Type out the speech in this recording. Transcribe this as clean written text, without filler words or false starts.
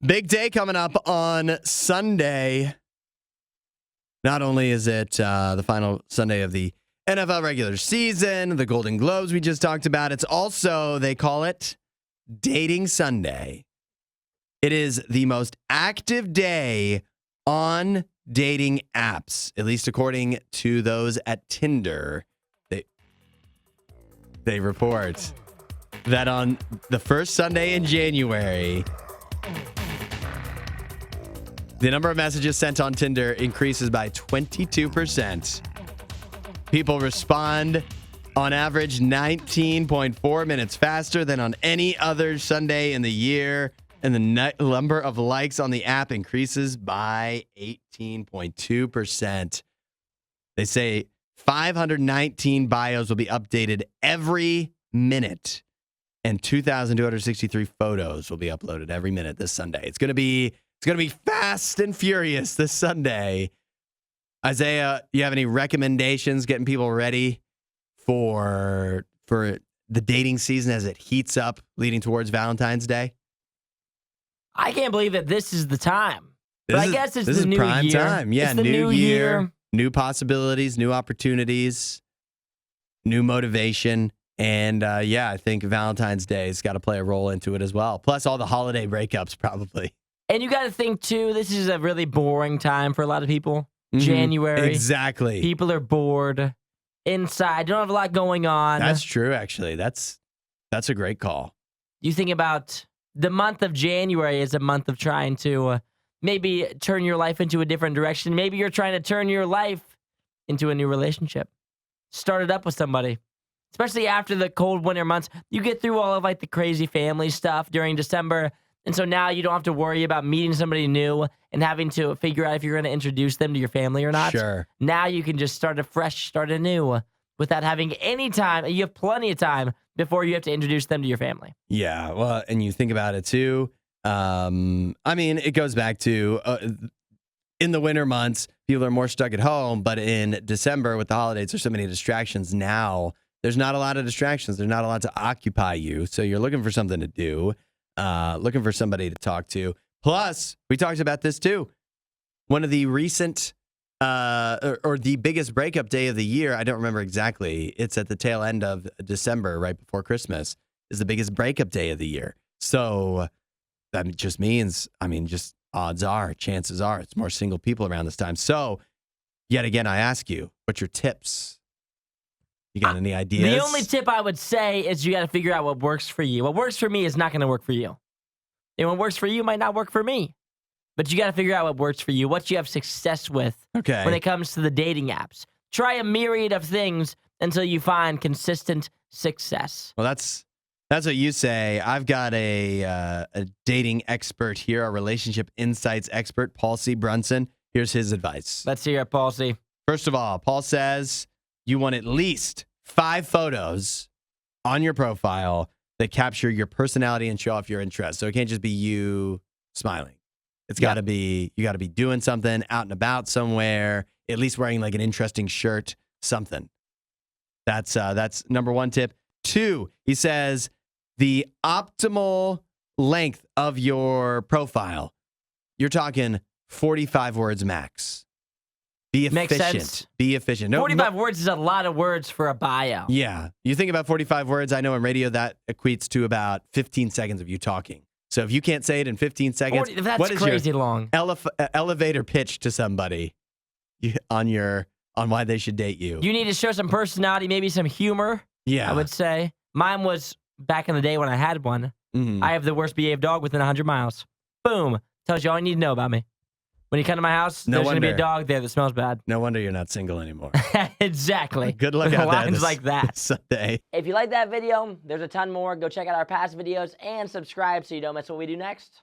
Big day coming up on Sunday. Not only is it the final Sunday of the NFL regular season, the Golden Globes we just talked about, it's also, they call it Dating Sunday. It is the most active day on dating apps, at least according to those at Tinder. They report that on the first Sunday in January, the number of messages sent on Tinder increases by 22%. People respond on average 19.4 minutes faster than on any other Sunday in the year. And the number of likes on the app increases by 18.2%. They say 519 bios will be updated every minute. And 2,263 photos will be uploaded every minute this Sunday. It's gonna be fast and furious this Sunday. Isaiah, you have any recommendations getting people ready for the dating season as it heats up leading towards Valentine's Day? I can't believe that this is the time. But I guess it's the new prime year. Time. Yeah, it's the new year, new possibilities, new opportunities, new motivation. And I think Valentine's Day has got to play a role into it as well. Plus all the holiday breakups probably. And you got to think, too, this is a really boring time for a lot of people. January. Exactly. People are bored inside. Don't have a lot going on. That's true, actually. That's a great call. You think about the month of January is a month of trying to maybe turn your life into a different direction. Maybe you're trying to turn your life into a new relationship. Start it up with somebody. Especially after the cold winter months. You get through all of the crazy family stuff during December. And so now you don't have to worry about meeting somebody new and having to figure out if you're going to introduce them to your family or not. Sure. Now you can just start afresh, start anew without having any time. You have plenty of time before you have to introduce them to your family. Yeah, well, and you think about it too. It goes back to in the winter months, people are more stuck at home. But in December with the holidays, there's so many distractions now. There's not a lot of distractions. There's not a lot to occupy you. So you're looking for something to do. Looking for somebody to talk to. Plus, we talked about this too. One of the recent, or the biggest breakup day of the year, I don't remember exactly. It's at the tail end of December, right before Christmas, is the biggest breakup day of the year. So that just means, chances are, it's more single people around this time. So, yet again, I ask you, what's your tips? You got any ideas? The only tip I would say is you got to figure out what works for you. What works for me is not going to work for you. And what works for you might not work for me. But you got to figure out what works for you, what you have success with when it comes to the dating apps. Try a myriad of things until you find consistent success. Well, that's what you say. I've got a dating expert here, a relationship insights expert, Paul C. Brunson. Here's his advice. Let's hear it, Paul C. First of all, Paul says you want at least 5 photos on your profile that capture your personality and show off your interest. So it can't just be you smiling. It's got to be, you got to be doing something, out and about somewhere, at least wearing an interesting shirt, something. That's number 1 tip. 2, he says the optimal length of your profile, you're talking 45 words max. Be efficient. Makes sense. Be efficient. 45 words is a lot of words for a bio. Yeah. You think about 45 words, I know in radio that equates to about 15 seconds of you talking. So if you can't say it in 15 seconds, that's crazy long. Elevator pitch to somebody on why they should date you? You need to show some personality, maybe some humor. Yeah. I would say. Mine was back in the day when I had one. Mm-hmm. I have the worst behaved dog within 100 miles. Boom. Tells you all you need to know about me. When you come to my house, there's going to be a dog there that smells bad. No wonder you're not single anymore. Exactly. Good luck out there. Lines like that. Sunday. If you like that video, there's a ton more. Go check out our past videos and subscribe so you don't miss what we do next.